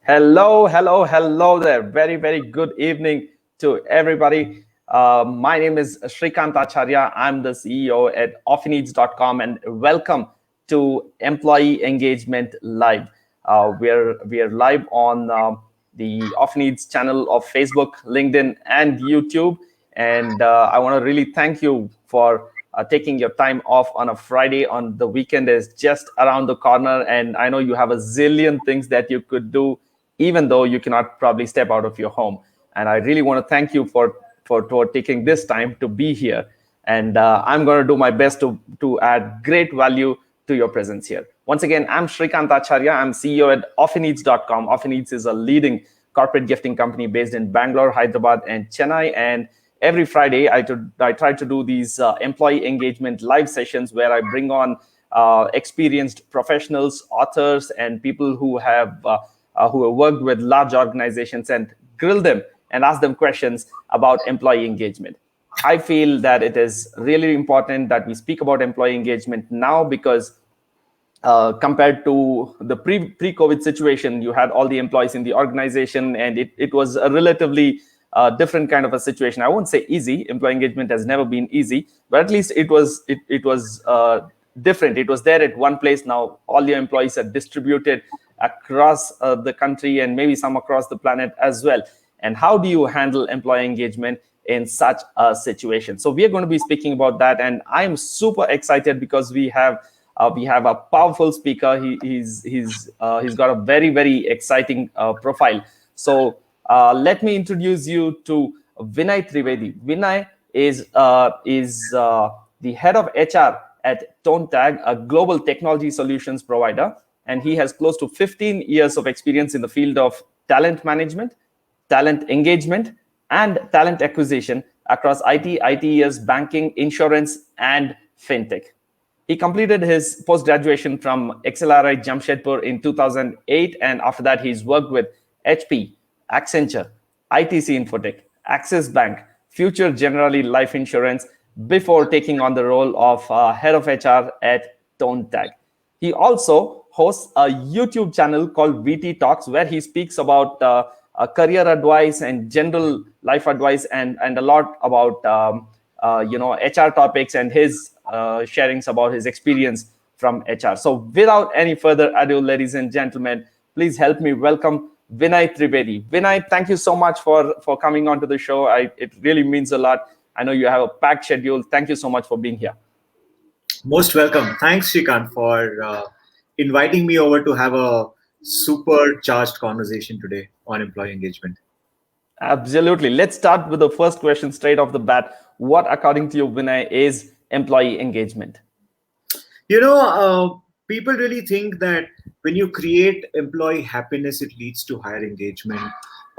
Hello there. Very, very good evening to everybody. My name is Shrikant Acharya. I'm the CEO at offineeds.com and welcome to Employee Engagement Live. We are live on the Offineeds channel of Facebook, LinkedIn, and YouTube. And I want to really thank you for taking your time off on a Friday. On the weekend is just around the corner, and I know you have a zillion things that you could do even though you cannot probably step out of your home. And I really want to thank you for taking this time to be here. And I'm going to do my best to add great value to your presence here. Once again, I'm Shrikant Acharya. I'm CEO at offineeds.com. Offineeds is a leading corporate gifting company based in Bangalore, Hyderabad, and Chennai. And every Friday, I try to do these employee engagement live sessions where I bring on experienced professionals, authors, and people who have worked with large organizations and grill them and ask them questions about employee engagement. I feel that it is really important that we speak about employee engagement now because compared to the pre-COVID situation, you had all the employees in the organization and it was a relatively different kind of a situation. I won't say easy. Employee engagement has never been easy, but at least it was different. It was there at one place. Now all your employees are distributed across the country and maybe some across the planet as well. And how do you handle employee engagement in such a situation? So we are going to be speaking about that, and I am super excited because we have a powerful speaker. He's got a very, very exciting profile. So let me introduce you to Vinay Trivedi. Vinay is the head of HR at Talend, a global technology solutions provider. And he has close to 15 years of experience in the field of talent management, talent engagement, and talent acquisition across IT, ITes, banking, insurance, and Fintech. He completed his post-graduation from XLRI Jamshedpur in 2008, and after that, he's worked with HP, Accenture, ITC Infotech, Axis Bank, Future Generali Life Insurance, before taking on the role of head of HR at Talend. He also hosts a YouTube channel called VT Talks, where he speaks about career advice and general life advice, and a lot about HR topics and his sharings about his experience from HR. So without any further ado, ladies and gentlemen, please help me welcome Vinay Trivedi. Vinay, thank you so much for coming onto the show. It really means a lot. I know you have a packed schedule. Thank you so much for being here. Most welcome. Thanks, Shrikant, for inviting me over to have a supercharged conversation today on employee engagement. Absolutely. Let's start with the first question straight off the bat. What, according to you, Vinay, is employee engagement? People really think that when you create employee happiness, it leads to higher engagement,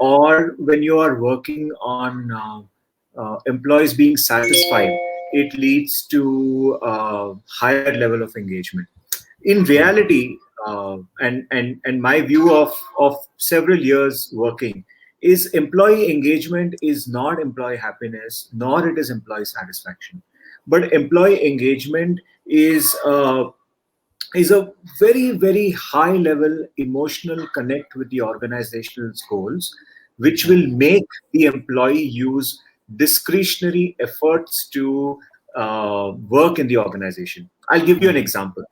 or when you are working on employees being satisfied, it leads to higher level of engagement. In reality, and my view of several years working is employee engagement is not employee happiness, nor it is employee satisfaction. But employee engagement is a very, very high level emotional connect with the organizational goals, which will make the employee use discretionary efforts to work in the organization. I'll give you an example.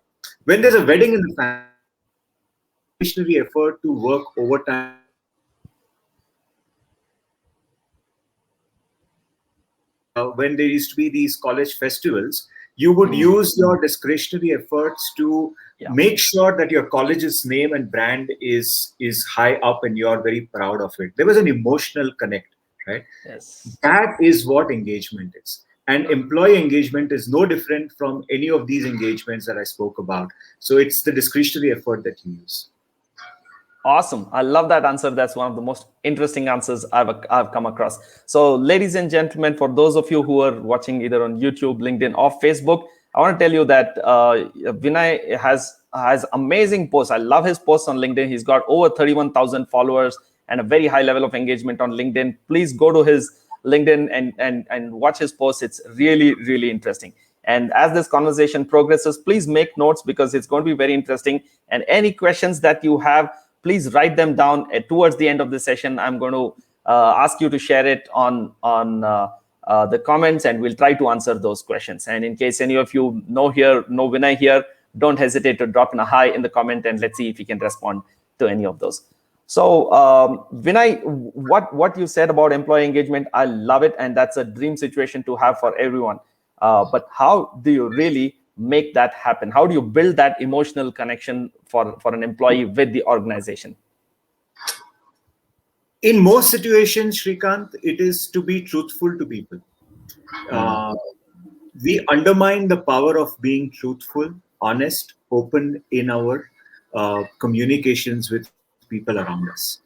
When there's a wedding in the family, discretionary effort to work overtime. When there used to be these college festivals, you would use your discretionary efforts to make sure that your college's name and brand is high up and you're very proud of it. There was an emotional connect, right? Yes. That is what engagement is. And employee engagement is no different from any of these engagements that I spoke about. So it's the discretionary effort that you use. Awesome. I love that answer. That's one of the most interesting answers I've come across. So ladies and gentlemen, for those of you who are watching either on YouTube, LinkedIn, or Facebook, I want to tell you that Vinay has amazing posts. I love his posts on LinkedIn. He's got over 31,000 followers and a very high level of engagement on LinkedIn. Please go to his LinkedIn and watch his posts. It's really, really interesting. And as this conversation progresses, please make notes because it's going to be very interesting. And any questions that you have, please write them down. Towards the end of the session, I'm going to ask you to share it on the comments, and we'll try to answer those questions. And in case any of you know Vinay here, don't hesitate to drop in a hi in the comment, and let's see if we can respond to any of those. So Vinay, what you said about employee engagement, I love it, and that's a dream situation to have for everyone. But how do you really make that happen? How do you build that emotional connection for an employee with the organization? In most situations, Shrikant, it is to be truthful to people. We undermine the power of being truthful, honest, open in our communications with people around us.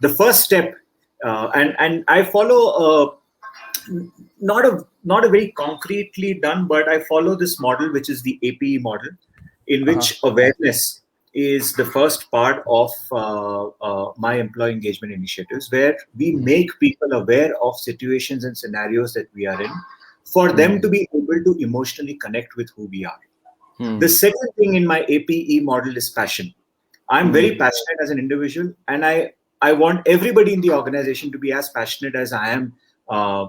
The first step, and I follow not a very concretely done, but I follow this model, which is the APE model, in which awareness is the first part of my employee engagement initiatives, where we make people aware of situations and scenarios that we are in, for them to be able to emotionally connect with who we are. The second thing in my APE model is passion. I'm very passionate as an individual, and I want everybody in the organization to be as passionate as I am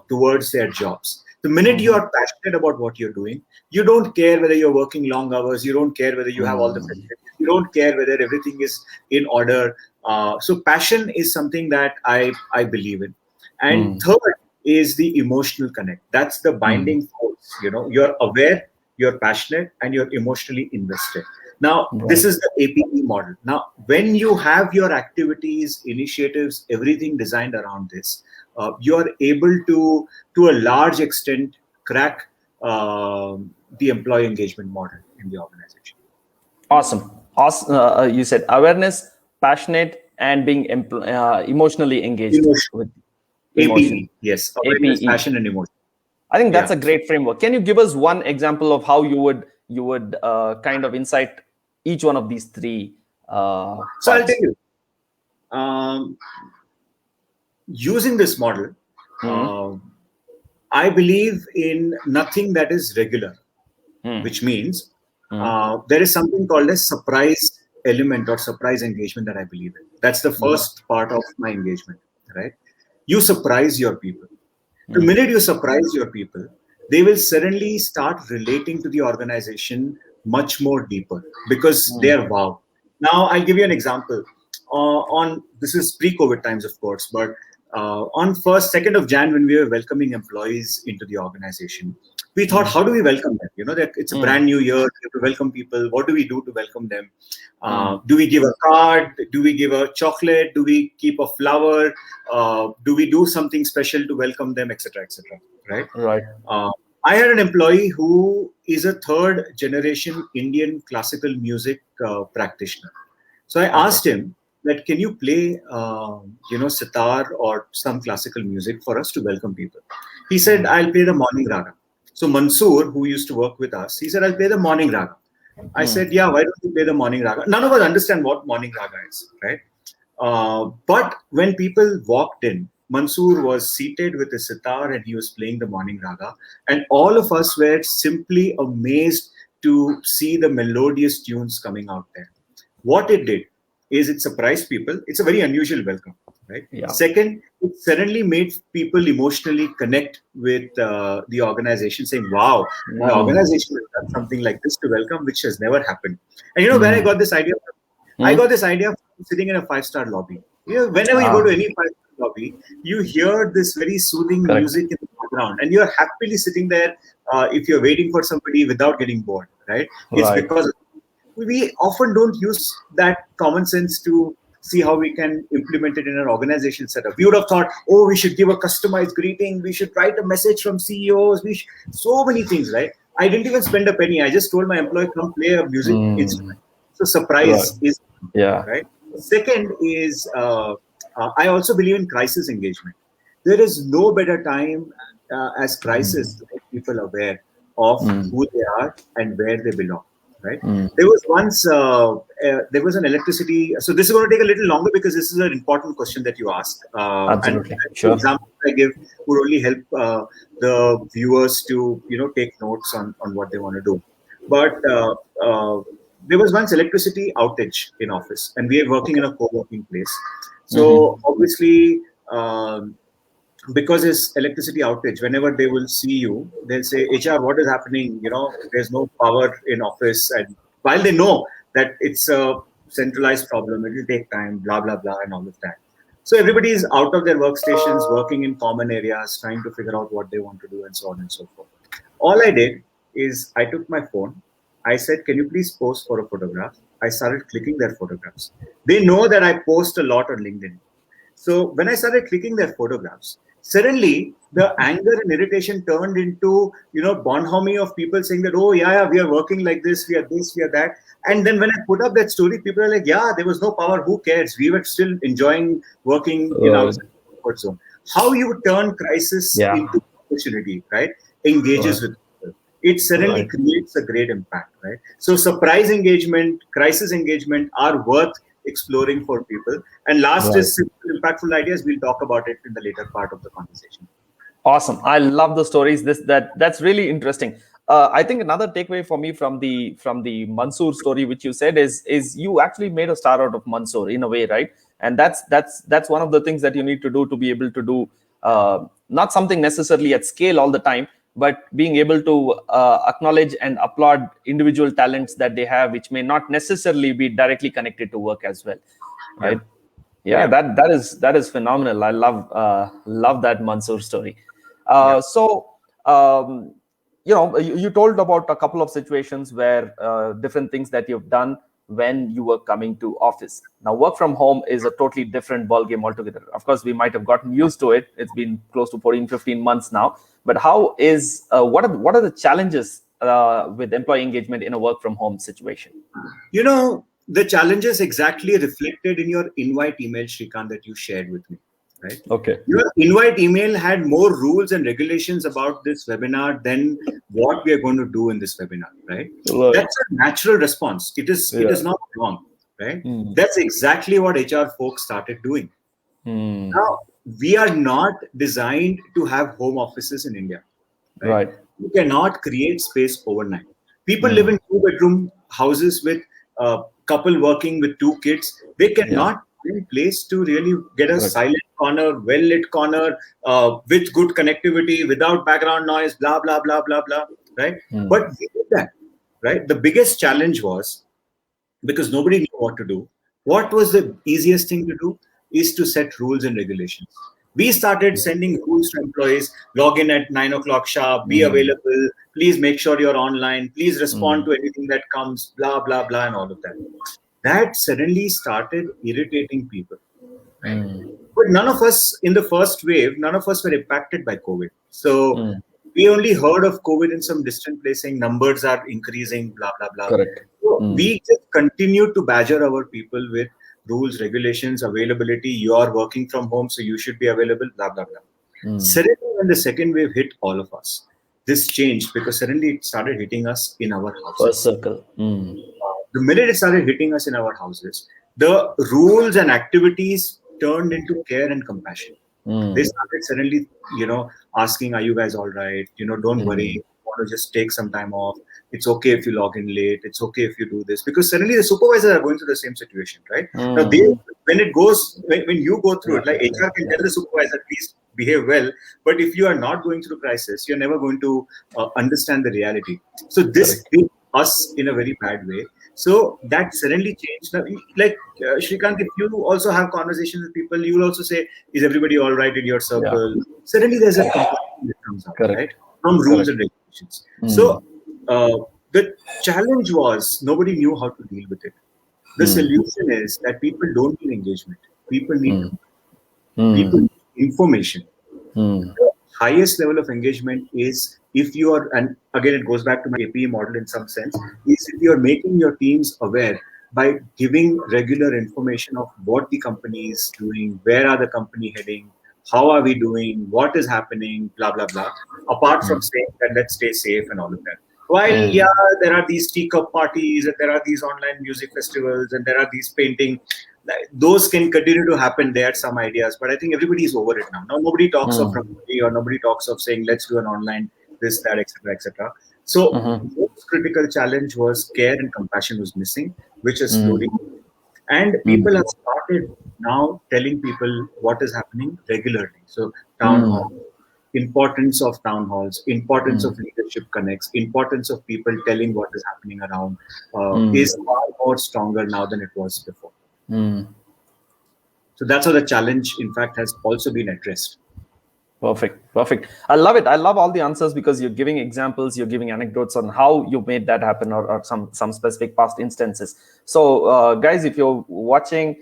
towards their jobs. The minute you are passionate about what you're doing, you don't care whether you're working long hours, you don't care whether you have all the facilities, you don't care whether everything is in order. So passion is something that I believe in. And third is the emotional connect. That's the binding force. You're aware, you're passionate, and you're emotionally invested. Now, this is the APE model. Now, when you have your activities, initiatives, everything designed around this, you are able to a large extent, crack the employee engagement model in the organization. Awesome. You said awareness, passionate, and being emotionally engaged with emotion. APE, yes. Awareness, APE. passion, and emotion. I think that's a great framework. Can you give us one example of how you would kind of insight each one of these three? So I'll tell you. Using this model, I believe in nothing that is regular, which means there is something called a surprise element or surprise engagement that I believe in. That's the first part of my engagement, right? You surprise your people. The minute you surprise your people, they will suddenly start relating to the organization much more deeper because they are wow. Now, I'll give you an example. This is pre-COVID times, of course, but on 2nd of Jan, when we were welcoming employees into the organization, we thought, how do we welcome them? It's a brand new year. We have to welcome people. What do we do to welcome them? Do we give a card? Do we give a chocolate? Do we keep a flower? Do we do something special to welcome them, etc., etc.? Right? Right. I had an employee who is a third generation Indian classical music practitioner. So I asked him that, can you play, sitar or some classical music for us to welcome people? He said, I'll play the morning raga. So Mansoor, who used to work with us, he said, I'll play the morning raga. I said, yeah, why don't you play the morning raga? None of us understand what morning raga is, right? But when people walked in, Mansoor was seated with a sitar and he was playing the morning raga. And all of us were simply amazed to see the melodious tunes coming out there. What it did is it surprised people. It's a very unusual welcome, right? Yeah. Second, it suddenly made people emotionally connect with the organization, saying, wow, my organization has done something like this to welcome, which has never happened. And where I got this idea from? I got this idea from sitting in a 5-star lobby. Whenever you go to any 5-star lobby, you hear this very soothing music in the background, and you're happily sitting there if you're waiting for somebody without getting bored, right? It's because we often don't use that common sense to see how we can implement it in an organization setup. We would have thought, oh, we should give a customized greeting. We should write a message from CEOs. So many things, right? I didn't even spend a penny. I just told my employee, come play a music instrument. So surprise is, right? Second is, I also believe in crisis engagement. There is no better time as crisis to make people aware of who they are and where they belong. Right. There was once there was an electricity. So this is going to take a little longer because this is an important question that you asked. Absolutely. And the example I give would only help the viewers to take notes on what they want to do. But there was once electricity outage in office, and we are working in Okay. a co-working place. So obviously, because it's electricity outage, whenever they will see you, they'll say, HR, what is happening? There's no power in office. And while they know that it's a centralized problem, it will take time, blah, blah, blah, and all of that. So everybody is out of their workstations, working in common areas, trying to figure out what they want to do and so on and so forth. All I did is I took my phone. I said, can you please pose for a photograph? I started clicking their photographs. They know that I post a lot on LinkedIn. So when I started clicking their photographs, suddenly the anger and irritation turned into, bonhomie of people saying that, oh, yeah, we are working like this, we are that. And then when I put up that story, people are like, yeah, there was no power. Who cares? We were still enjoying working in Right. outside the comfort zone. How you turn crisis Yeah. into opportunity, right? Engages Right. with people. It suddenly Right. creates a great impact, right? So surprise engagement, crisis engagement are worth exploring for people. And last Right. is simple, impactful ideas. We'll talk about it in the later part of the conversation. Awesome. I love the stories. That's really interesting. I think another takeaway for me from the Mansoor story, which you said, is you actually made a star out of Mansoor in a way, right? And that's one of the things that you need to do to be able to do not something necessarily at scale all the time, but being able to acknowledge and applaud individual talents that they have, which may not necessarily be directly connected to work as well, Yeah. right? Yeah, Yeah. that is phenomenal. I love that Mansoor story. Yeah. So you told about a couple of situations where different things that you've done when you were coming to office. Now, work from home is a totally different ballgame altogether. Of course, we might have gotten used to it. It's been close to 14, 15 months now. But what are the challenges with employee engagement in a work from home situation? The challenges exactly reflected in your invite email, Shrikant, that you shared with me, right? Okay. Your invite email had more rules and regulations about this webinar than what we are going to do in this webinar, right? Right. That's a natural response. It is not wrong, right? That's exactly what HR folks started doing. Now, we are not designed to have home offices in India, right? Right. You cannot create space overnight. People live in two-bedroom houses with a couple working with two kids. They Yeah. cannot find place to really get a Correct. silent corner, well-lit corner, with good connectivity, without background noise, blah, blah, blah, blah, blah, right? But we did that, right? The biggest challenge was because nobody knew what to do. What was the easiest thing to do is to set rules and regulations. We started sending rules to employees: log in at 9 o'clock sharp, be available, please make sure you're online, please respond to anything that comes, blah, blah, blah, and all of that. That suddenly started irritating people. Right? But none of us in the first wave, none of us were impacted by COVID. So we only heard of COVID in some distant place saying numbers are increasing, blah, blah, blah. Correct. So we just continued to badger our people with rules, regulations, availability. You are working from home, so you should be available, blah, blah, blah. Suddenly, when the second wave hit all of us, this changed because suddenly it started hitting us in our First houses. circle. The minute it started hitting us in our houses, the rules and activities turned into care and compassion. They started suddenly, asking, "Are you guys all right? Don't worry. Want to just take some time off. It's okay if you log in late. It's okay if you do this." Because suddenly the supervisors are going through the same situation, right? Now, when you go through it, like HR can tell the supervisor, please behave well. But if you are not going through crisis, you're never going to understand the reality. So this hit us in a very bad way. So that suddenly changed. Now, like Shrikant, if you also have conversations with people, you will also say, "Is everybody all right in your Yeah. circle?" Suddenly, there's a complaint that comes up, right, Correct. from rules Correct. and regulations. So the challenge was nobody knew how to deal with it. The solution is that people don't need engagement. People need people need information. The highest level of engagement is if you are, and again it goes back to my APE model in some sense, is if you're making your teams aware by giving regular information of what the company is doing, where are the company heading, how are we doing, what is happening, blah, blah, blah, apart from saying that let's stay safe and all of that. While, yeah, there are these teacup parties and there are these online music festivals and there are these painting, those can continue to happen. They had some ideas, but I think everybody is over it now. Now nobody talks of Rangoli or nobody talks of saying let's do an online this, that, etc., etc. So Mm-hmm. most critical challenge was care and compassion was missing, which is slowly, Mm. and people Mm. have started now telling people what is happening regularly. So town hall, Mm. importance of town halls, importance of Mm. leadership connects, importance of people telling what is happening around Mm. is far more stronger now than it was before. Mm. So that's how the challenge, in fact, has also been addressed. Perfect. Perfect. I love it. I love all the answers because you're giving examples, you're giving anecdotes on how you made that happen, or some specific past instances. So, guys, if you're watching,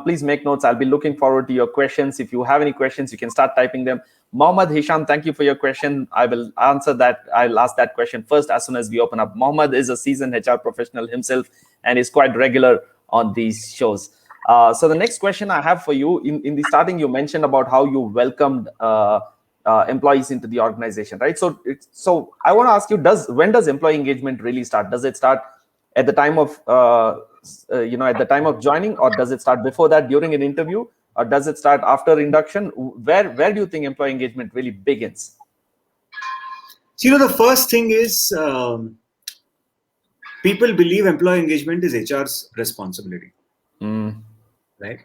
please make notes. I'll be looking forward to your questions. If you have any questions, you can start typing them. Mohammad Hisham, thank you for your question. I will answer that. I'll ask that question first as soon as we open up. Mohammad is a seasoned HR professional himself and is quite regular on these shows. So the next question I have for you, in the starting, you mentioned about how you welcomed employees into the organization, right? So I want to ask you, when does employee engagement really start? Does it start at the time of at the time of joining, or does it start before that during an interview, or does it start after induction? Where do you think employee engagement really begins? So, the first thing is people believe employee engagement is HR's responsibility, Mm, right?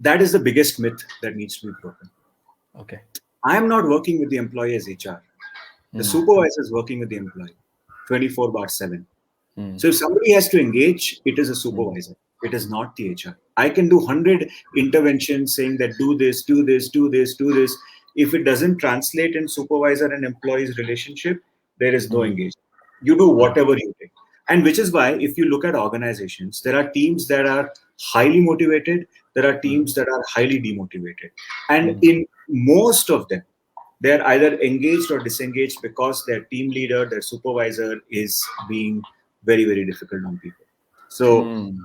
That is the biggest myth that needs to be broken. okay. I am not working with the employee as HR. The Mm, supervisor is working with the employee 24 bar 7. mm, So if somebody has to engage, it is a mm, supervisor. It is not the HR. I can do 100 interventions saying that do this, do this, do this, do this. If it doesn't translate in supervisor and employee's relationship, there is no mm, engagement. You do mm, whatever you take. And which is why, if you look at organizations, there are teams that are highly motivated, there are mm, teams that are highly demotivated. And mm, in most of them, they're either engaged or disengaged because their team leader, their supervisor is being very, very difficult on people. So, mm,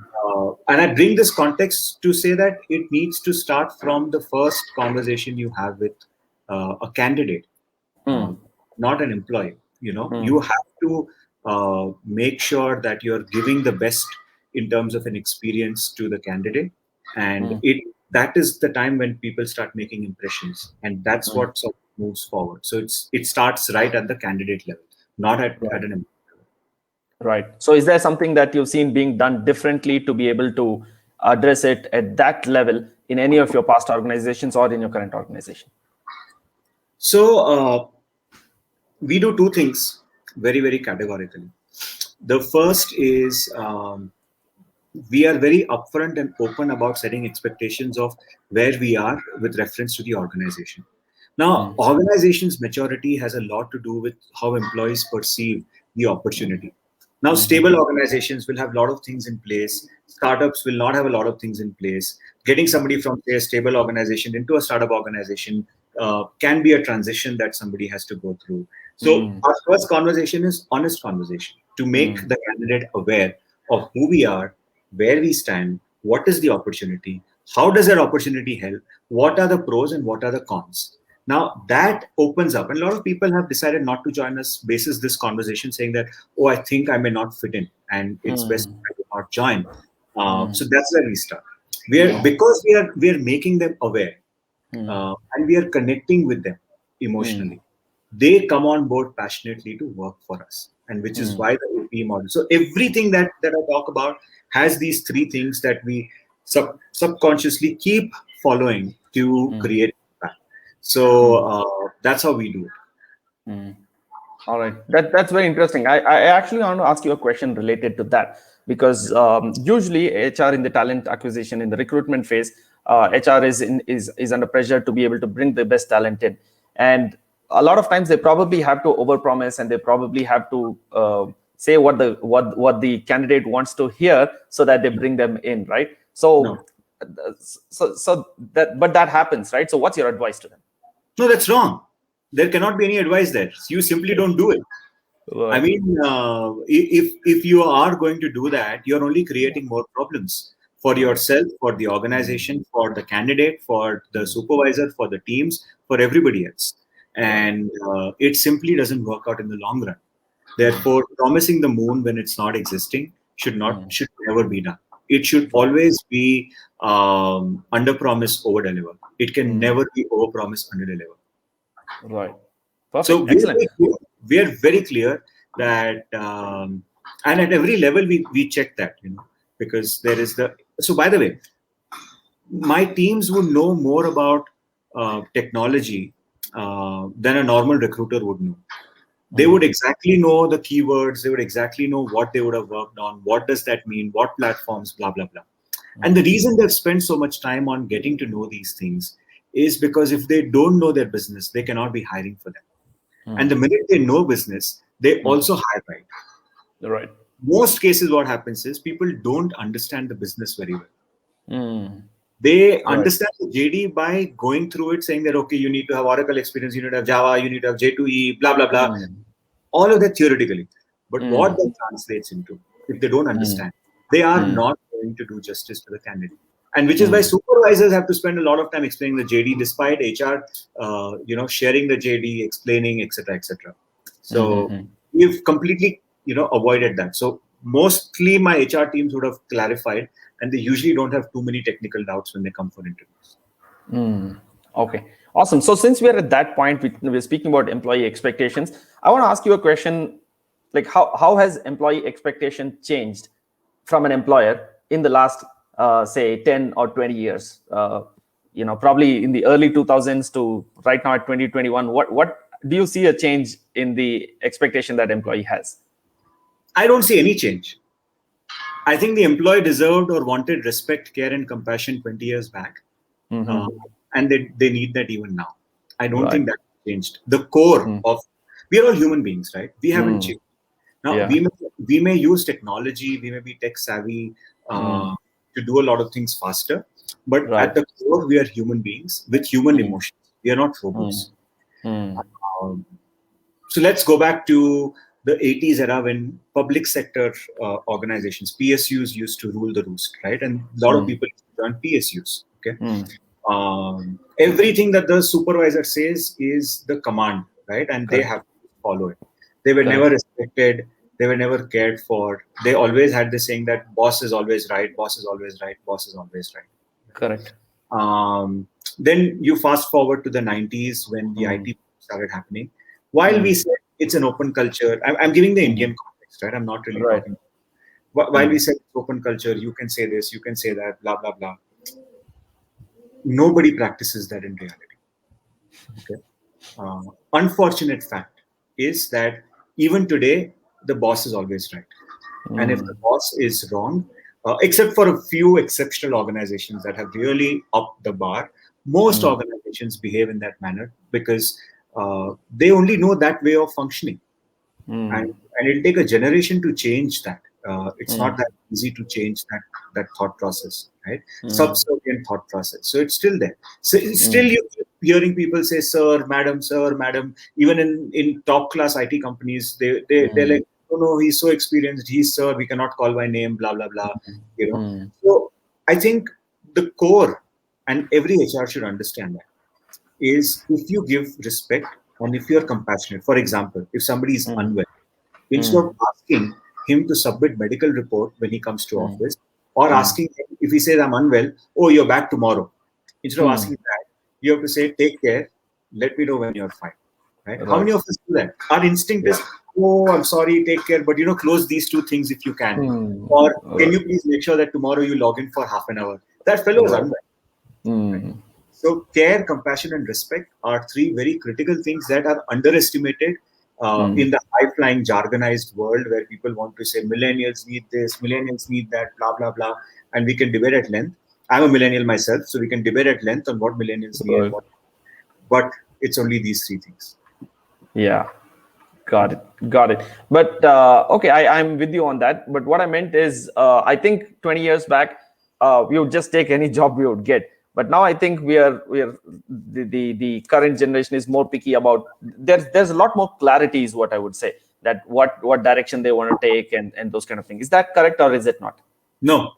and I bring this context to say that it needs to start from the first conversation you have with a candidate, uh, mm, not an employee. You mm, have to make sure that you're giving the best in terms of an experience to the candidate, and mm, it that is the time when people start making impressions, and that's mm. what sort of moves forward. So it starts right at the candidate level, not at Right. an employee. Right. So is there something that you've seen being done differently to be able to address it at that level in any of your past organizations or in your current organization? So we do two things very, very categorically. The first is we are very upfront and open about setting expectations of where we are with reference to the organization. Now, Mm, organization's maturity has a lot to do with how employees perceive the mm, opportunity. Now, mhm, stable organizations will have a lot of things in place. Startups will not have a lot of things in place. Getting somebody from, say, a stable organization into a startup organization can be a transition that somebody has to go through. So, mm, our first conversation is honest conversation to make mm, the candidate aware of who we are, where we stand, what is the opportunity, how does that opportunity help, what are the pros and what are the cons. Now that opens up, and a lot of people have decided not to join us basis this conversation, saying that, oh, I think I may not fit in, and it's best mm, if I do not join. So mm, that's where we start. We are making them aware, mm, and we are connecting with them mm, emotionally. They come on board passionately to work for us, and which is mm, why the AP model. So everything that I talk about has these three things that we subconsciously keep following to mm, create impact. So mm, that's how we do it. mm. All right, that's very interesting. I actually want to ask you a question related to that because usually HR in the talent acquisition in the recruitment phase, HR is under pressure to be able to bring the best talent in, and a lot of times they probably have to overpromise and they probably have to say what the candidate wants to hear so that they bring them in, right? No, So that but that happens, right? So what's your advice to them? no, that's wrong. There cannot be any advice there. You simply don't do it. I Right. mean, if you are going to do that, you're only creating more problems for Right. yourself, for the organization, for the candidate, for the supervisor, for the teams, for everybody else, Right. and it simply doesn't work out in the long run. Mm, Therefore, promising the moon when it's not existing mm, should never be done. It should right. always be under promise, over deliver. It can Mm, never be over promise, under deliver. right. So Perfect. Excellent. we are very clear that, and at every level we check that, because there is so by the way, my teams would know more about technology than a normal recruiter would know. They would exactly know the keywords. They would exactly know what they would have worked on. What does that mean? What platforms? Blah, blah, blah. And the reason they've spent so much time on getting to know these things is because if they don't know their business, they cannot be hiring for them. And the minute they know business, they also hire right. Right. Most cases, what happens is people don't understand the business very well. They understand the JD by going through it, saying that, okay, you need to have Oracle experience, you need to have Java, you need to have J2E, blah, blah, blah. All of that theoretically. But what that translates into, if they don't understand, they are not going to do justice to the candidate. And which is why supervisors have to spend a lot of time explaining the JD, despite HR, sharing the JD, explaining, etc., etc. So we've completely, avoided that. So mostly my HR teams would have clarified, and they usually don't have too many technical doubts when they come for interviews. Okay, awesome. So since we're at that point, we're speaking about employee expectations. I want to ask you a question, like how has employee expectation changed from an employer in the last, say, 10 or 20 years? Probably in the early 2000s to right now at 2021. What do you see a change in the expectation that employee has? I don't see any change. I think the employee deserved or wanted respect, care, and compassion 20 years back. And they need that even now. I don't think that changed. The core of, we are all human beings, right? We haven't changed. Now, we may use technology, we may be tech savvy to do a lot of things faster. But at the core, we are human beings with human emotions. We are not robots. So let's go back to the 80s era when public sector organizations, PSUs, used to rule the roost, right? And a lot of people join PSUs. Okay, everything that the supervisor says is the command, right? And they have to follow it. They were never respected. They were never cared for. They always had this saying that boss is always right, boss is always right, boss is always right. Correct. Then you fast forward to the 90s when the IT started happening. While we said it's an open culture, I'm giving the Indian context, right? I'm not really talking. While we said it's open culture, you can say this, you can say that, blah, blah, blah. Nobody practices that in reality. Okay. Unfortunate fact is that even today, the boss is always right. And if the boss is wrong, except for a few exceptional organizations that have really upped the bar, most organizations behave in that manner because they only know that way of functioning. And it'll take a generation to change that. It's not that easy to change that thought process, right? Subservient thought process. So it's still there. So still you keep hearing people say, sir, madam, sir, madam. Even in top class IT companies, they're like, oh no, he's so experienced, he's sir, we cannot call by name, blah, blah, blah. So I think the core, and every HR should understand that, is if you give respect and if you're compassionate. For example, if somebody is unwell, instead of asking him to submit medical report when he comes to office, or asking him, if he says I'm unwell, oh, you're back tomorrow. Instead of asking that, you have to say, take care, let me know when you're fine. Right? How many of us do that? Our instinct is, oh, I'm sorry, take care, but close these two things if you can. Or can you please make sure that tomorrow you log in for half an hour? That fellow is unwell. Right? So care, compassion, and respect are three very critical things that are underestimated in the high-flying, jargonized world where people want to say millennials need this, millennials need that, blah, blah, blah. And we can debate at length. I'm a millennial myself, so we can debate at length on what millennials need and what. But it's only these three things. Yeah. Got it. But okay, I'm with you on that. But what I meant is, I think 20 years back, we would just take any job we would get. But now I think we are the current generation is more picky about. There's a lot more clarity, is what I would say. That what direction they want to take and those kind of things. Is that correct or is it not? No.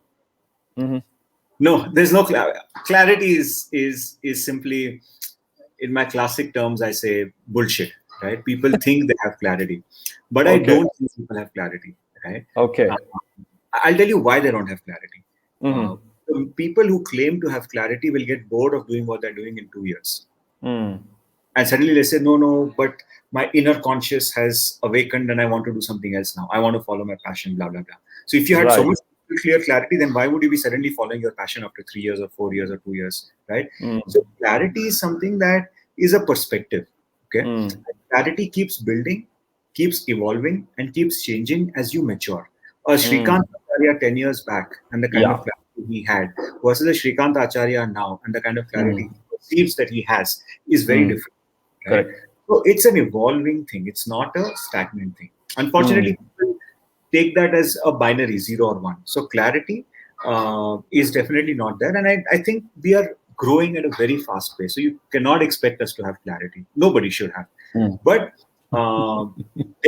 No, there's no clarity. Is simply, in my classic terms, I say bullshit. Right? People think they have clarity, but I don't think people have clarity. Right? Okay. I'll tell you why they don't have clarity. People who claim to have clarity will get bored of doing what they're doing in 2 years. And suddenly they say, no, but my inner conscious has awakened and I want to do something else now. I want to follow my passion, blah, blah, blah. So if you had so Right. much clear clarity, then why would you be suddenly following your passion after 3 years or 4 years or 2 years, right? So Mm. clarity is something that is a perspective, okay? Mm. Clarity keeps building, keeps evolving, and keeps changing as you mature. Shrikant Mm. Acharya 10 years back and the kind of Yeah. clarity he had versus a Shrikant Acharya now and the kind of clarity Mm. he perceives that he has is very Mm. different, right? Correct. So it's an evolving thing. It's not a stagnant thing. Unfortunately, Mm. people take that as a binary, 0 or 1. So clarity is definitely not there. And I think we are growing at a very fast pace. So you cannot expect us to have clarity. Nobody should have. Mm. But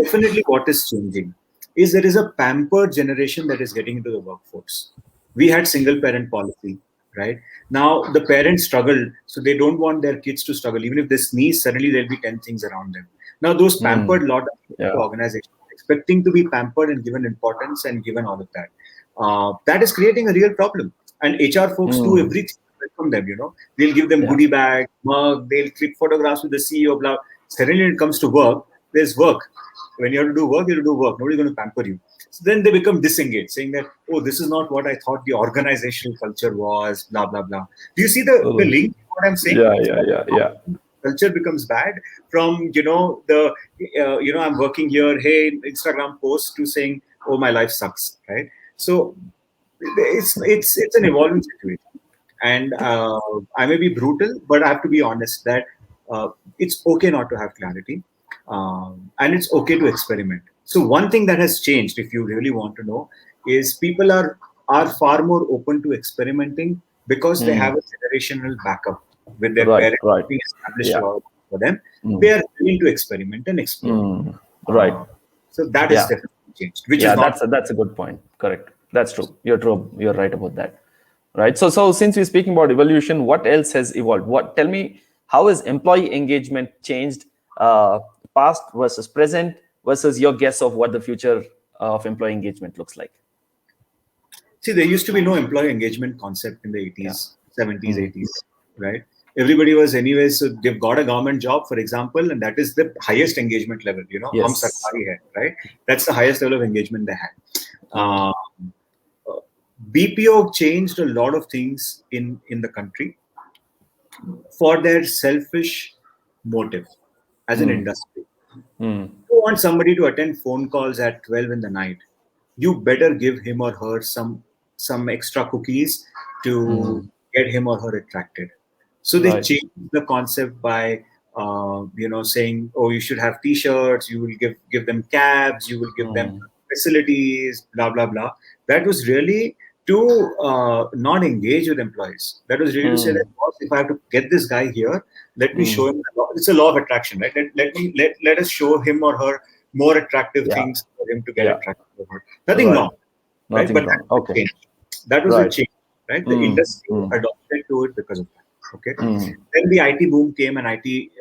definitely what is changing is there is a pampered generation that is getting into the workforce. We had single parent policy, right? Now the parents struggled, so they don't want their kids to struggle. Even if they sneeze, suddenly there'll be 10 things around them. Now those pampered Mm. lot of Yeah. organizations expecting to be pampered and given importance and given all of that. That is creating a real problem. And HR folks do Mm. everything from them, They'll give them Yeah. goodie bag, mug, they'll click photographs with the CEO, blah. Suddenly when it comes to work, there's work. When you have to do work, you have to do work. Nobody's going to pamper you. So then they become disengaged, saying that, oh, this is not what I thought the organizational culture was, blah, blah, blah. Do you see the Mm. link, what I'm saying? Yeah. Yeah. Yeah. Yeah. Culture becomes bad from, I'm working here, hey, Instagram post to saying, oh, my life sucks, right? So it's an evolving situation. And I may be brutal, but I have to be honest that it's okay not to have clarity, and it's okay to experiment. So one thing that has changed, if you really want to know, is people are far more open to experimenting because they have Mm. a generational backup with their Right. parents Right. being established a Yeah. lot for them. They Mm. are willing to experiment and explore. Mm. Right. Uh, so that has Yeah. definitely changed, which is Yeah. not. That's a good point. Correct. That's true. You're true. You're right about that. Right. So since we're speaking about evolution, what else has evolved? What tell me how has employee engagement changed, uh, past versus present versus your guess of what the future of employee engagement looks like? See, there used to be no employee engagement concept in the Yeah. 80s, 70s, Mm. 80s, right? Everybody was anyway, so they've got a government job, for example, and that is the highest engagement level, hum Yes. sarkari hai, right? That's the highest level of engagement they had. Mm. Uh, BPO changed a lot of things in the country for their selfish motive as an Mm. industry. Mm. You want somebody to attend phone calls at 12 in the night, you better give him or her some extra cookies to Mm. get him or her attracted. So they Right. changed the concept by saying, oh, you should have t-shirts, you will give them cabs, you will give them Mm. facilities, blah blah blah. That was really to not engage with employees. That was really to say that, Mm. boss, if I have to get this guy here, let me show Mm. him the law. It's a law of attraction, right? Let us show him or her more attractive Yeah. things for him to get Yeah. attracted to her. Nothing Right. wrong, right? Nothing But that wrong. was Okay. the change. That was the Right. change, right? The Mm. industry Mm. adopted to it because of that. Okay. Mm. Then the IT boom came and IT,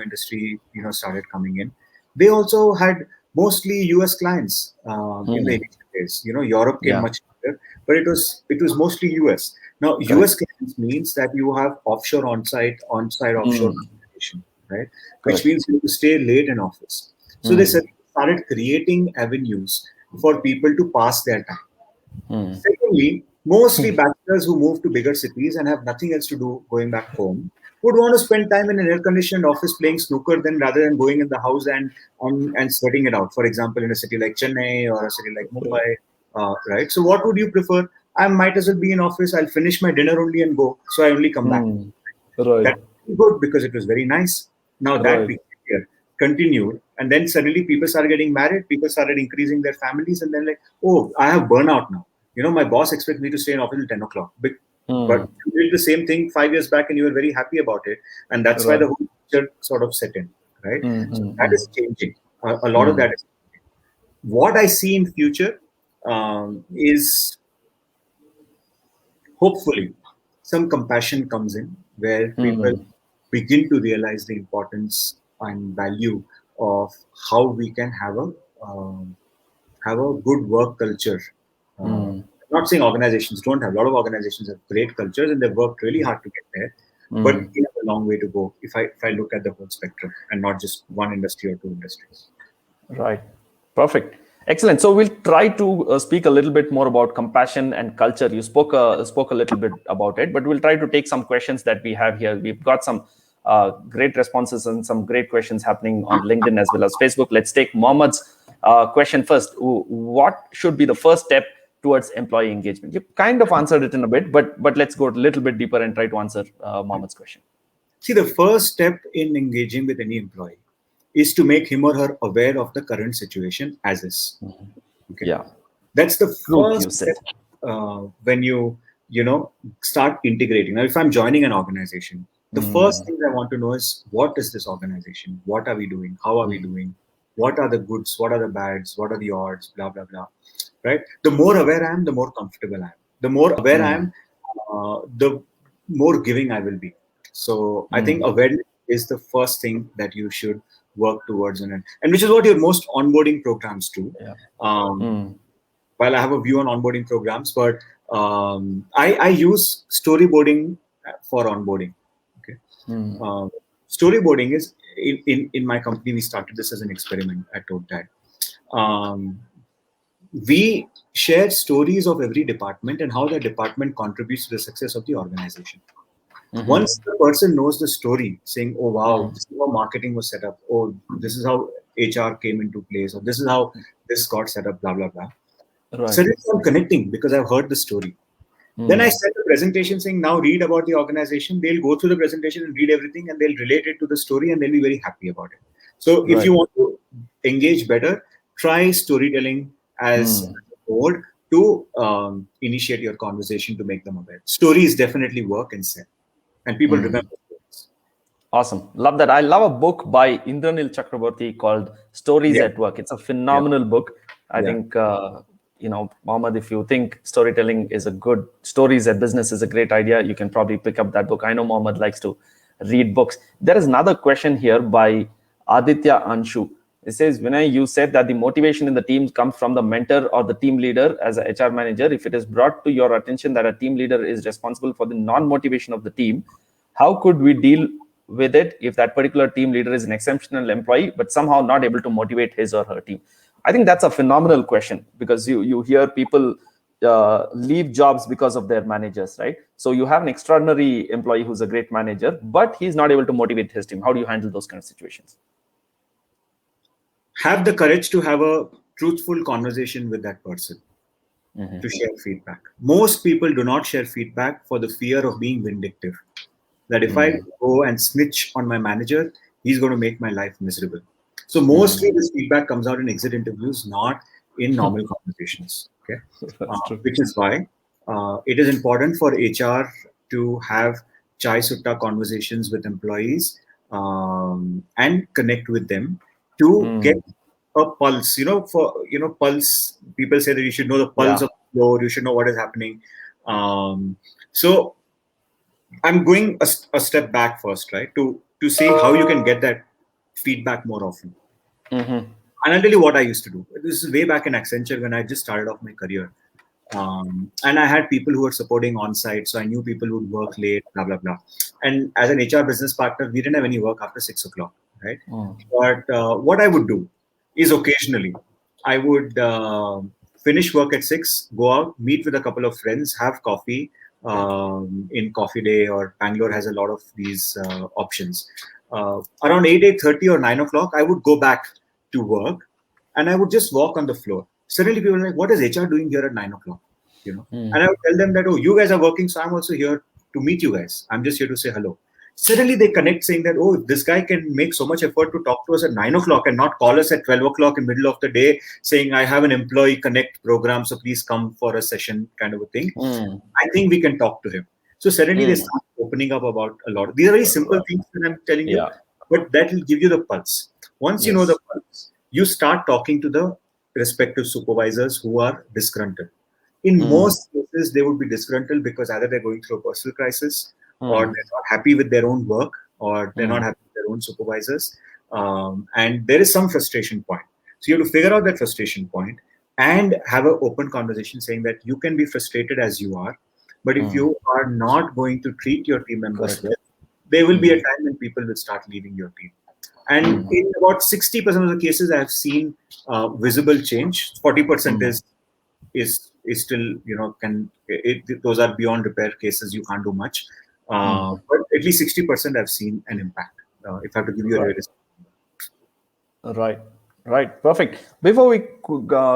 industry, started coming in. They also had mostly US clients in the Mm. initial days. Europe came Yeah. much later, but it was mostly US. Now, US Correct. clients means that you have offshore, on-site, offshore Mm. communication, right? Which Correct. means you have to stay late in office. So they Mm. started creating avenues for people to pass their time. Mm. Secondly, mostly bachelors who move to bigger cities and have nothing else to do going back home would want to spend time in an air-conditioned office playing snooker than rather than going in the house and sweating it out. For example, in a city like Chennai or a city like Mumbai, right? So, what would you prefer? I might as well be in office. I'll finish my dinner only and go. So I only come back. Mm. Right. That's good because it was very nice. Now that Right. behavior continued, and then suddenly people started getting married, people started increasing their families, and then like, oh, I have burnout now. My boss expects me to stay in office till 10 o'clock. But Mm. you did the same thing 5 years back, and you were very happy about it, and that's why the Right. whole picture sort of set in, right? Mm. So Mm. that Mm. is changing. A lot of Mm. that is what I see in future is hopefully some compassion comes in where people Mm. begin to realize the importance and value of how we can have a good work culture. I'm Mm. not saying organizations don't have. A lot of organizations have great cultures and they've worked really hard to get there. but we have a long way to go if I look at the whole spectrum and not just one industry or two industries. Right. Perfect. Excellent. So we'll try to speak a little bit more about compassion and culture. You spoke a little bit about it, but we'll try to take some questions that we have here. We've got some great responses and some great questions happening on LinkedIn as well as Facebook. Let's take Mohammed's question first. What should be the first step towards employee engagement? You kind of answered it in a bit, but let's go a little bit deeper and try to answer Mohammed's question. See, the first step in engaging with any employee is to make him or her aware of the current situation as is. Okay. Yeah. That's the Truth, you first said. step when you start integrating. Now, if I'm joining an organization, the first thing I want to know is, what is this organization? What are we doing? How are we doing? What are the goods? What are the bads? What are the odds? Blah, blah, blah. Right? The more aware I am, the more comfortable I am. The more aware I am, the more giving I will be. So I think awareness is the first thing that you should work towards, and which is what your most onboarding programs do. Yeah. While I have a view on onboarding programs, but I use storyboarding for onboarding. Okay, storyboarding is in my company. We started this as an experiment at Talend. We share stories of every department and how the department contributes to the success of the organization. Once the person knows the story, saying, "Oh wow, this is how marketing was set up. Oh, this is how HR came into place. Or this is how this got set up." Blah blah blah. Right. Suddenly, I'm connecting because I've heard the story. Then I send a presentation saying, "Now read about the organization." They'll go through the presentation and read everything, and they'll relate it to the story, and they'll be very happy about it. So, if you want to engage better, try storytelling as a mode to initiate your conversation to make them aware. Stories definitely work and sell. And people remember stories. Awesome. Love that. I love a book by Indranil Chakraborty called Stories at Work. It's a phenomenal book. I think, Mohammed, if you think storytelling is a good, stories at business is a great idea, you can probably pick up that book. I know Mohammed likes to read books. There is another question here by Aditya Anshu. It says, Vinay, you said that the motivation in the team comes from the mentor or the team leader as a HR manager. If it is brought to your attention that a team leader is responsible for the non-motivation of the team, how could we deal with it if that particular team leader is an exceptional employee, but somehow not able to motivate his or her team? I think that's a phenomenal question, because you hear people leave jobs because of their managers, right? So you have an extraordinary employee who's a great manager, but he's not able to motivate his team. How do you handle those kind of situations? Have the courage to have a truthful conversation with that person to share feedback. Most people do not share feedback for the fear of being vindictive. That if I go and snitch on my manager, he's going to make my life miserable. So mostly this feedback comes out in exit interviews, not in normal conversations. Okay, which is why it is important for HR to have chai sutta conversations with employees and connect with them to get a pulse. Pulse. People say that you should know the pulse of the floor. You should know what is happening. So I'm going a step back first, right? To see how you can get that feedback more often. And I'll tell you what I used to do. This is way back in Accenture when I just started off my career. And I had people who were supporting on-site, so I knew people would work late, blah, blah, blah. And as an HR business partner, we didn't have any work after 6 o'clock, right? But what I would do is occasionally, I would finish work at 6, go out, meet with a couple of friends, have coffee in Coffee Day, or Bangalore has a lot of these options. Around 8:30 or 9 o'clock, I would go back to work and I would just walk on the floor. Suddenly people are like, what is HR doing here at 9 o'clock? And I would tell them that, oh, you guys are working, so I'm also here to meet you guys. I'm just here to say hello. Suddenly they connect, saying that, oh, this guy can make so much effort to talk to us at 9 o'clock and not call us at 12 o'clock in the middle of the day saying, I have an employee connect program, so please come for a session, kind of a thing. I think we can talk to him. So suddenly they start opening up about a lot. These are very simple things that I'm telling you, but that will give you the pulse. Once you know the pulse, you start talking to the respective supervisors who are disgruntled. In most cases, they would be disgruntled because either they're going through a personal crisis, or they're not happy with their own work, or they're not happy with their own supervisors. And there is some frustration point. So you have to figure out that frustration point and have an open conversation saying that you can be frustrated as you are, but if you are not going to treat your team members well, there will be a time when people will start leaving your team. And in about 60% of the cases, I have seen visible change. 40% is still, those are beyond repair cases. You can't do much. But at least 60% I've seen an impact. If I have to give you a realistic. Right, right, perfect. Before we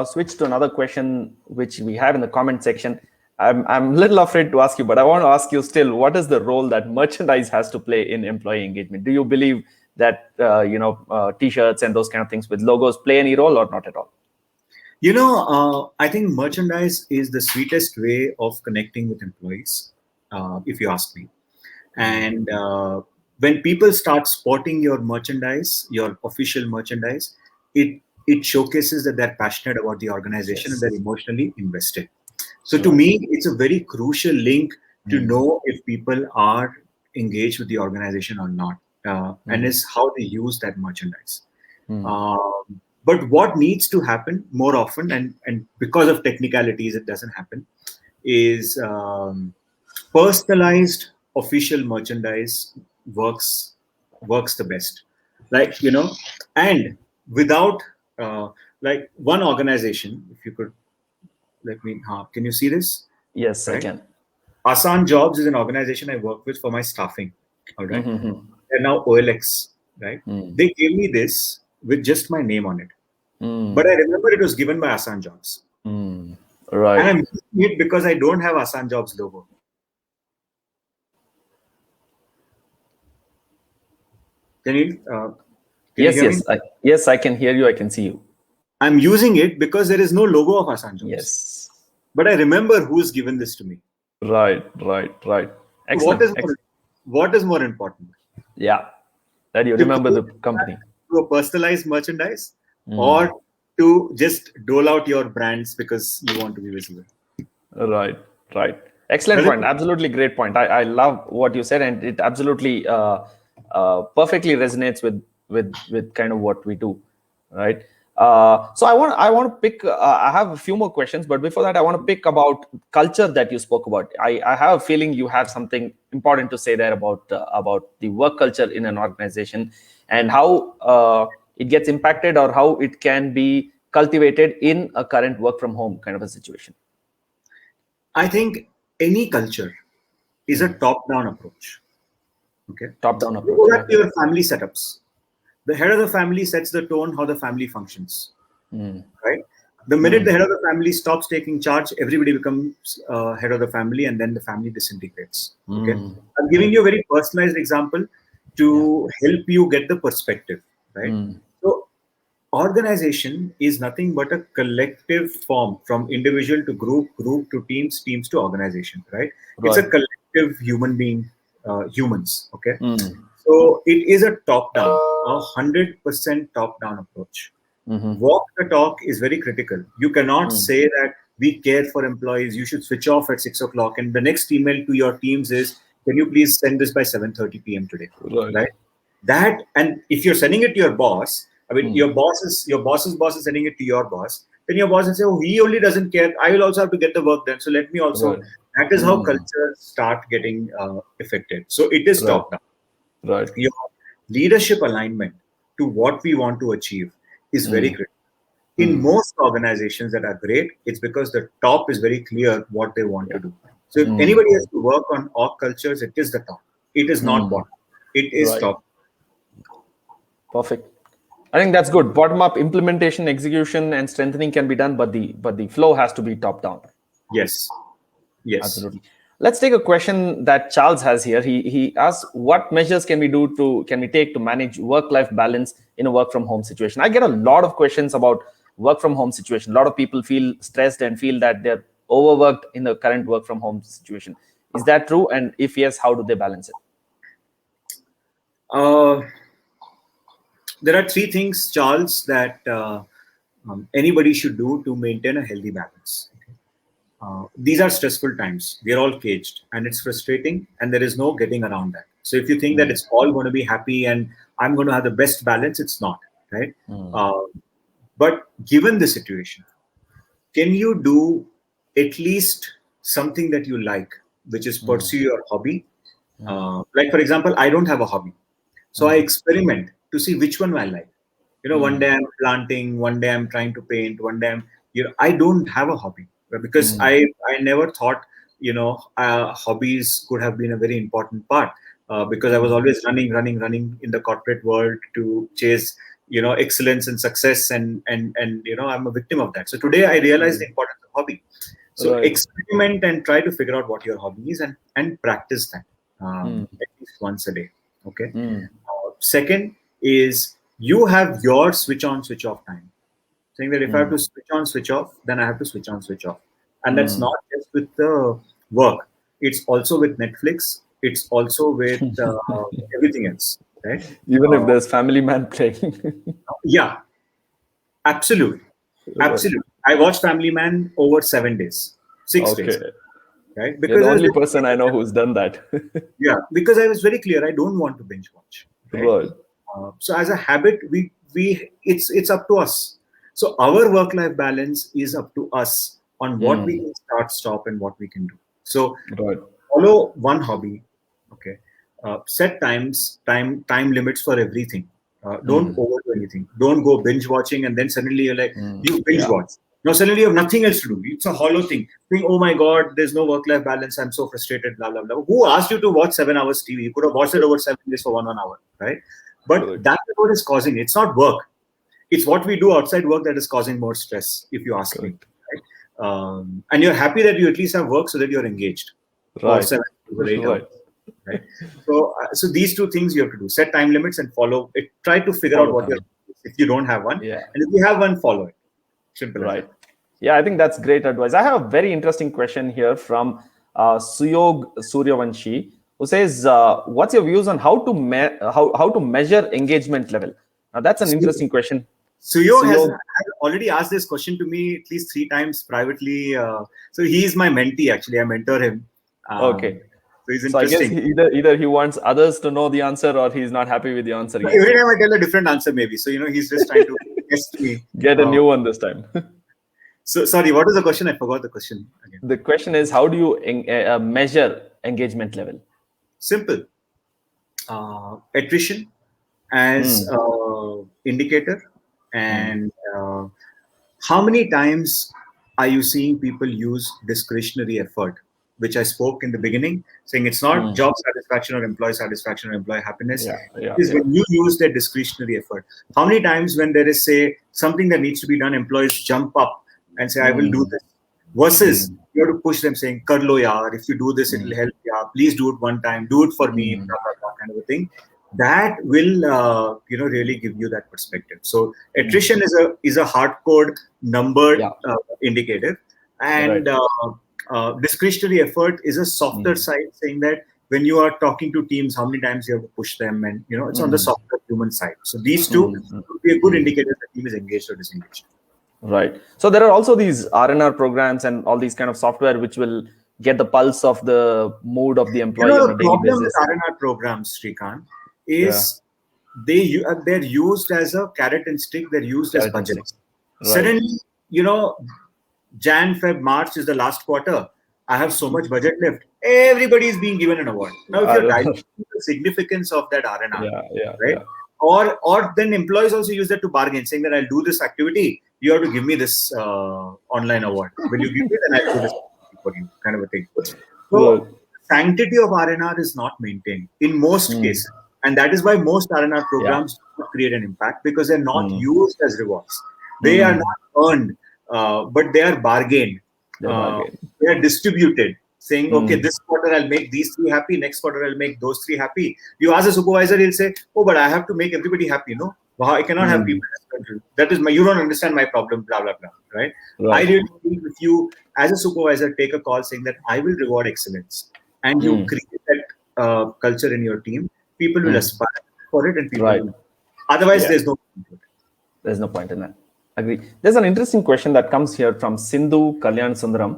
switch to another question, which we have in the comment section, I'm a little afraid to ask you, but I want to ask you still, what is the role that merchandise has to play in employee engagement? Do you believe that T-shirts and those kind of things with logos play any role or not at all? I think merchandise is the sweetest way of connecting with employees, if you ask me. And when people start sporting your merchandise, your official merchandise, it showcases that they're passionate about the organization and they're emotionally invested. So to me, it's a very crucial link to know if people are engaged with the organization or not, and is how they use that merchandise. But what needs to happen more often, and because of technicalities, it doesn't happen, is personalized official merchandise works the best. And without like one organization, if you could let me, can you see this? Yes, right? I can. Asan Jobs is an organization I work with for my staffing. All right. They're now OLX, right? They gave me this with just my name on it. But I remember it was given by Asan Jobs. Right. And I'm using it because I don't have Asan Jobs logo. Can you yes, I can hear you. I can see you. I'm using it because there is no logo of Asan Jobs. Yes. But I remember who's given this to me. Right. Excellent. What is more important? Yeah. That you remember the company. To a personalized merchandise or to just dole out your brands because you want to be visible. Right. Excellent point. Absolutely great point. I love what you said, and it absolutely perfectly resonates with kind of what we do, right? So I want to pick. I have a few more questions, but before that, I want to pick about culture that you spoke about. I have a feeling you have something important to say there about the work culture in an organization and how it gets impacted or how it can be cultivated in a current work from home kind of a situation. I think any culture is a top-down approach. Okay. Top-down approach. Go back to your family setups. The head of the family sets the tone how the family functions. Right. The minute the head of the family stops taking charge, everybody becomes head of the family, and then the family disintegrates. Okay. I'm giving you a very personalized example to help you get the perspective. Right. So organization is nothing but a collective form from individual to group to teams to organization. Right. It's a collective human being, humans. Okay. So it is a top-down, 100% top-down approach. Walk the talk is very critical. You cannot say that we care for employees, you should switch off at 6 o'clock, and the next email to your teams is, can you please send this by 7:30 p.m. today? Right? That, and if you're sending it to your boss, I mean, your boss's boss is sending it to your boss, then your boss will say, oh, he only doesn't care. I will also have to get the work done. So let me also, that is how culture start getting affected. So it is top-down. Right. Your leadership alignment to what we want to achieve is very critical. In most organizations that are great, it's because the top is very clear what they want to do. So if anybody has to work on org cultures, it is the top. It is not bottom. It is top. Perfect. I think that's good. Bottom-up implementation, execution, and strengthening can be done, but the flow has to be top-down. Yes. Absolutely. Let's take a question that Charles has here. He asks, what measures can we take to manage work-life balance in a work-from-home situation? I get a lot of questions about work-from-home situation. A lot of people feel stressed and feel that they're overworked in the current work-from-home situation. Is that true? And if yes, how do they balance it? There are three things, Charles, that anybody should do to maintain a healthy balance. These are stressful times. We are all caged and it's frustrating and there is no getting around that. So if you think that it's all going to be happy and I'm going to have the best balance, it's not, right? But given the situation, can you do at least something that you like, which is pursue your hobby Like, for example, I don't have a hobby. So I experiment to see which one I like. One day I'm planting, one day I'm trying to paint, one day I don't have a hobby because I never thought, hobbies could have been a very important part because I was always running in the corporate world to chase, excellence and success. And I'm a victim of that. So today I realize the importance of hobby. So Right. experiment and try to figure out what your hobby is and practice that at least once a day. Okay. Second is you have your switch on, switch off time. Saying that if I have to switch on, switch off, then I have to switch on, switch off. And that's not just with the work. It's also with Netflix. It's also with everything else, right? Even if Uh, there's family man playing. yeah, absolutely. Right. Absolutely. I watched Family Man over 7 days, 6 days, Okay. right? You're the Because I was only very person I know who's done that. Yeah, because I was very clear. I don't want to binge watch, right? Right. So as a habit, we it's up to us. So our work-life balance is up to us on what we can start, stop, and what we can do. So Right. follow one hobby, okay. Set time limits for everything. Don't overdo anything. Don't go binge watching and then suddenly you're like, you binge Yeah. watch. Now suddenly you have nothing else to do. It's a hollow thing. Think, oh my god, there's no work-life balance. I'm so frustrated. Blah blah blah. Who asked you to watch 7 hours TV? You could have watched it over 7 days for one hour, right? But Correct. that is what is causing. It's not work. It's what we do outside work that is causing more stress. If you ask me, Correct. right? And you're happy that you at least have work so that you're engaged for Right. 7 or 8 hours, Right. right? So these two things you have to do: set time limits and follow it. Try to figure out Follow what your time. if you don't have one, Yeah. and if you have one, follow it. Simple as that. Right. Yeah, I think that's great advice. I have a very interesting question here from Suyog Suryavanshi, who says, "What's your views on how to measure engagement level?" Now, that's an So, interesting question. Suyo has Suyog, already asked this question to me at least 3 times privately. So he is my mentee. Actually, I mentor him. okay. So he's So I guess interesting. either he wants others to know the answer or he's not happy with the answer So he every gave. time I tell a different answer, maybe. So he's just trying to test me. Get a Uh, new one this time. so sorry, what was the question? I forgot the question again. The question is, how do you measure engagement level? Simple. Attrition as indicator, and how many times are you seeing people use discretionary effort, which I spoke in the beginning, saying it's not job satisfaction or employee happiness. Yeah, It yeah, is yeah. when you use that discretionary effort. How many times when there is, say, something that needs to be done, employees jump up and say, I will do this. Versus you have to push them saying, Kar lo yaar, if you do this, it'll help. Yeah, please do it one time, do it for me, blah, blah, blah, kind of a thing. That will really give you that perspective. So attrition is a hardcore numbered Yeah. indicator, Right. and discretionary effort is a softer side, saying that when you are talking to teams, how many times you have to push them, and it's on the softer human side. So these two would be a good indicator that team is engaged or disengaged. Right. So there are also these R&R programs and all these kind of software which will get the pulse of the mood of the employee on The a daily problem with basis. R&R programs, Srikant, Yeah. is they're used as a carrot and stick. They're used as Carrot and stick. budgets. Right. Suddenly, Jan, Feb, March is the last quarter. I have so much budget left. Everybody is being given an award. Now, if you're diluting the significance of that R&R, Yeah. Yeah. right? Yeah. Or then employees also use that to bargain, saying that I'll do this activity. You have to give me this online award. Will you give me? Then I'll do this for you, kind of a thing. Right. So sanctity of R&R is not maintained in most cases, and that is why most R&R Yeah. programs do not create an impact because they're not used as rewards. They are not earned, but they are bargained. They're bargain. They are distributed, saying, okay, this quarter I'll make these three happy, next quarter I'll make those three happy. You ask a supervisor, he'll say, oh, but I have to make everybody happy, no? Wow, I cannot have people. That is you don't understand my problem, blah, blah, blah, right? I Right. really think if you, as a supervisor, take a call saying that I will reward excellence, and you create that culture in your team, people will aspire for it, and people Right. will. Otherwise, Yeah. there's no point to it. There's no point in that. Agree. There's an interesting question that comes here from Sindhu Kalyan Sundaram.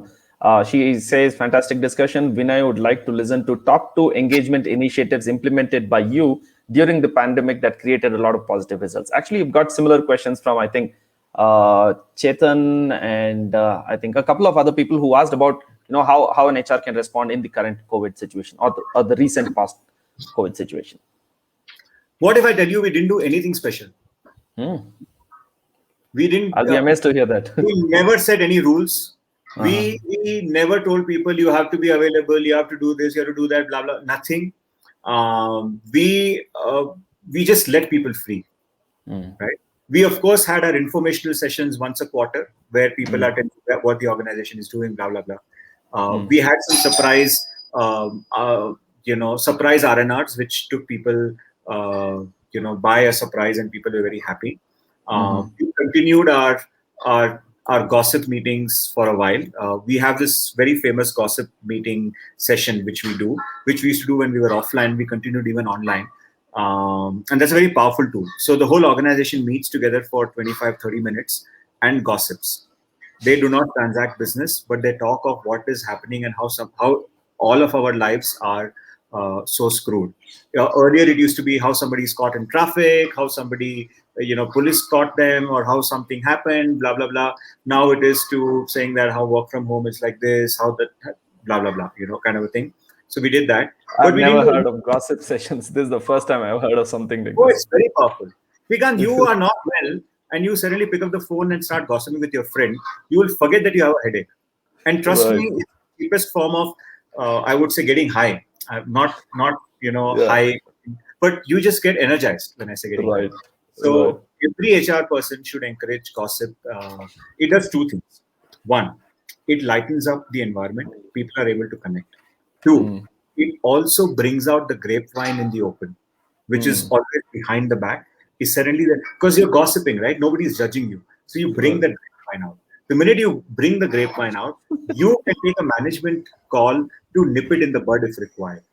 She says, fantastic discussion. Vinay would like to listen to top 2 engagement initiatives implemented by you during the pandemic that created a lot of positive results. Actually, you've got similar questions from, I think, Chetan and I think a couple of other people who asked about how an HR can respond in the current COVID situation or the recent past COVID situation. What if I tell you we didn't do anything special? We didn't. I'll be amazed to hear that. We never set any rules. Uh-huh. We never told people you have to be available, you have to do this, you have to do that, blah blah. Nothing. We just let people free, right? We of course had our informational sessions once a quarter where people are telling what the organization is doing, blah blah blah. We had some surprise, surprise R&Rs which took people, by a surprise, and people were very happy. We continued our gossip meetings for a while. We have this very famous gossip meeting session which we used to do when we were offline. We continued even online. And that's a very powerful tool. So the whole organization meets together for 25-30 minutes and gossips. They do not transact business, but they talk of what is happening and how all of our lives are so screwed. Earlier it used to be how somebody is caught in traffic, how somebody, police caught them, or how something happened, blah blah blah. Now it is to saying that how work from home is like this, how that, blah blah blah, kind of a thing. So we did that. I've never heard of gossip sessions. This is the first time I've heard of something like this. It's very powerful. Because you are not well and you suddenly pick up the phone and start gossiping with your friend, you will forget that you have a headache. And trust me, it's the cheapest form of, I would say, getting high. Not high, but you just get energized when I say getting high. So every HR person should encourage gossip. It does two things. One, it lightens up the environment. People are able to connect. Two, it also brings out the grapevine in the open, which is always behind the back. Is suddenly that, because you're gossiping, right? Nobody is judging you. So you bring the grapevine out. The minute you bring the grapevine out, you can take a management call to nip it in the bud if required.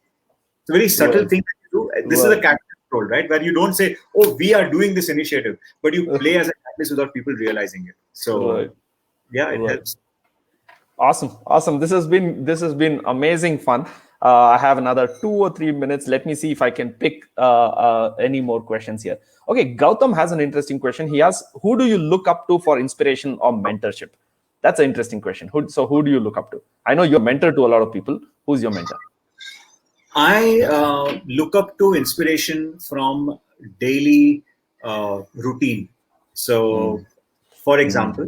It's a very subtle thing that you do. This is a catalyst role, right? Where you don't say, "Oh, we are doing this initiative," but you play as a catalyst without people realizing it. So, it helps. Awesome. This has been amazing fun. I have another 2 or 3 minutes. Let me see if I can pick any more questions here. Okay, Gautam has an interesting question. He asks, who do you look up to for inspiration or mentorship? That's an interesting question. Who do you look up to? I know you're a mentor to a lot of people. Who's your mentor? I look up to inspiration from daily routine. So, for example,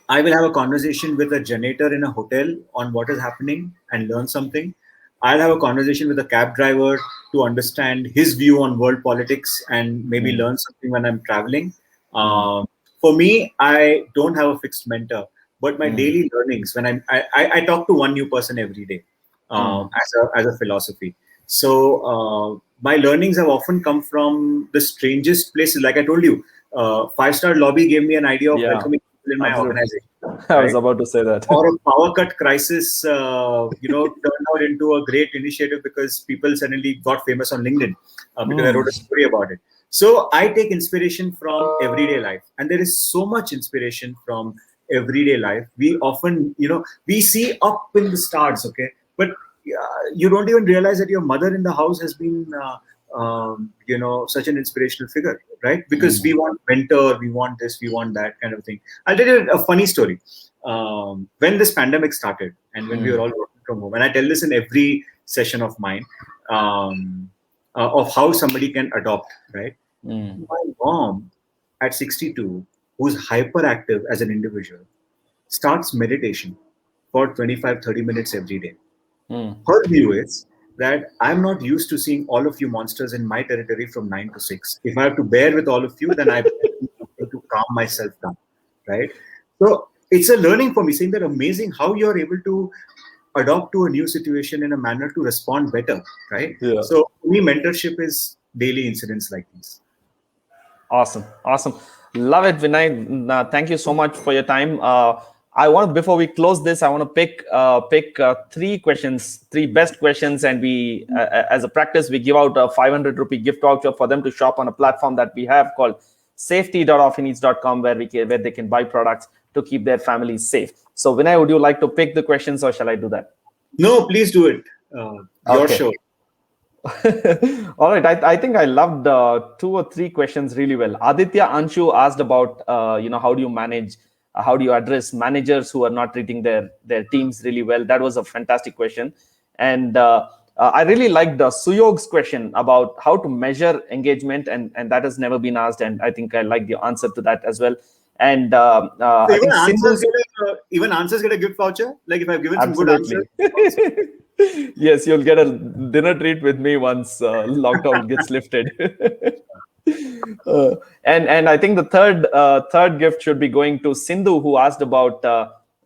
I will have a conversation with a janitor in a hotel on what is happening and learn something. I'll have a conversation with a cab driver to understand his view on world politics and maybe learn something when I'm traveling. For me, I don't have a fixed mentor, but my daily learnings, when I talk to one new person every day as a philosophy. So my learnings have often come from the strangest places. Like I told you, 5-star lobby gave me an idea of welcoming people in my organization. I was about to say that. Or a power cut crisis, turned out into a great initiative because people suddenly got famous on LinkedIn because I wrote a story about it. So I take inspiration from everyday life, and there is so much inspiration from everyday life. We often, we see up in the stars, okay, but you don't even realize that your mother in the house has been, such an inspirational figure, right? Because we want mentor, we want this, we want that kind of thing. I'll tell you a funny story. When this pandemic started and when we were all working from home, and I tell this in every session of mine, of how somebody can adopt, right? My mom at 62, who's hyperactive as an individual, starts meditation for 25-30 minutes every day. Her view is that I'm not used to seeing all of you monsters in my territory from 9 to 6. If I have to bear with all of you, then I have to calm myself down, right? So it's a learning for me, saying that amazing how you're able to adopt to a new situation in a manner to respond better, right? So for me, mentorship is daily incidents like these. Awesome. Love it, Vinay. Thank you so much for your time. Before we close this, I want to pick 3 best questions, and we, as a practice, we give out a 500 rupee gift voucher for them to shop on a platform that we have called safety.offineats.com, where they can buy products to keep their families safe. So, Vinay, would you like to pick the questions, or shall I do that? No, please do it. Your show. All right. I think I loved 2 or 3 questions really well. Aditya Anshu asked about, how do you manage how do you address managers who are not treating their teams really well? That was a fantastic question. And I really liked Suyog's question about how to measure engagement, and that has never been asked. And I think I like the answer to that as well. And So I think Sindhu's even answers get a gift voucher. Like if I've given some good answers. absolutely. Yes, you'll get a dinner treat with me once lockdown gets lifted. And I think the third gift should be going to Sindhu, who asked about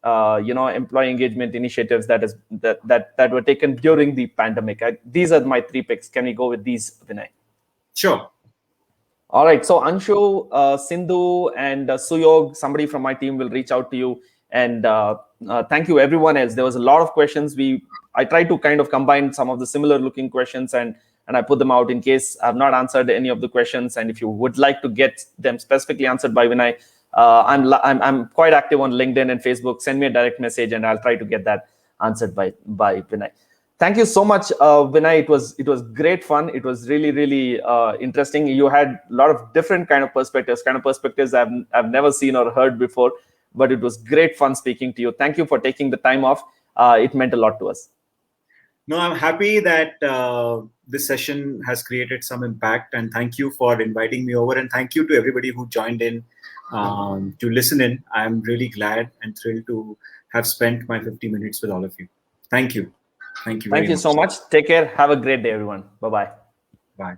employee engagement initiatives that were taken during the pandemic. These are my three picks. Can we go with these, Vinay? Sure. All right. So Anshu, Sindhu, and Suyog, somebody from my team will reach out to you. And thank you, everyone else. There was a lot of questions. I tried to kind of combine some of the similar looking questions, and I put them out in case I've not answered any of the questions. And if you would like to get them specifically answered by Vinay, I'm quite active on LinkedIn and Facebook. Send me a direct message, and I'll try to get that answered by Vinay. Thank you so much, Vinay. It was great fun. It was really interesting. You had a lot of different kind of perspectives I've never seen or heard before. But it was great fun speaking to you. Thank you for taking the time off. It meant a lot to us. No, I'm happy that this session has created some impact, and thank you for inviting me over, and thank you to everybody who joined in to listen in. I'm really glad and thrilled to have spent my 50 minutes with all of you. Thank you. Thank you very much. Thank you so much. Take care. Have a great day, everyone. Bye-bye. Bye.